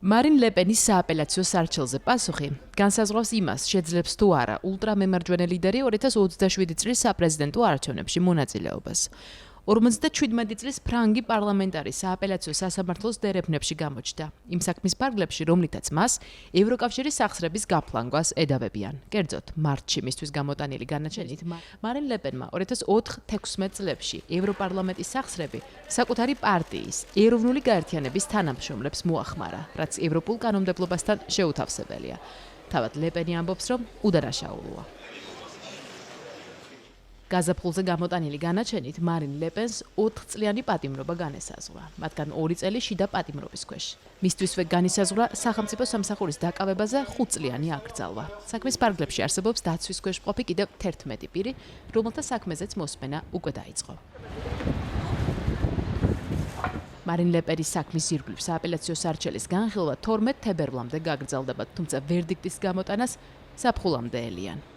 მარინ ლეპენის სააპელაციო სარჩელზე პასუხი განსაზღვრავს იმას, შეძლებს თუ არა ულტრამემარჯვენე ლიდერი 2027 წლის საპრეზიდენტო არჩევნებში მონაწილეობას. 57 წლის ფრანგი პარლამენტარი სააპელაციო სასამართლოს დერეფნებში გამოჩნდა. იმ საქმის ფარგლებში, რომლითაც მას ევროკავშირის სახსრების გაფლანგვას ედავებიან. კერძოდ, მარტში მისთვის გამოტანილი განაჩენით, მარინ ლეპენმა 2004-16 წლებში ევროპარლამენტის სახსრები საკუთარი პარტიის ეროვნული გაერთიანების თანამშრომლებს მოახმარა, რაც ევროპულ კანონმდებლობასთან შეუთავსებელია. თავად ლეპენი ამბობს, რომ უდანაშაულოა. გაზაფხულზე გამოტანილი განაჩენით მარინ ლეპენს 4 წლიანი პატიმრობა განესაზღვრა, მათგან 2 წელი შიდა პატიმრობის ქვეშ. მისთვისვე განისაზღვრა სახელმწიფო სამსახურის დაკავებაზე 5 წლიანი აკრძალვა. საქმის ფარგლებში არსებობს დაცვის ქვეშ მყოფი კიდევ 11 პირი, რომელთა საქმეზეც მოსმენა უკვე დაიწყო. მარინ ლეპენის საქმის ირგვლივ სააპელაციო სარჩელის განხილვა 12 თებერვლამდე გაგრძელდება, თუმცა ვერდიქტის გამოტანას ზაფხულამდე ელიან.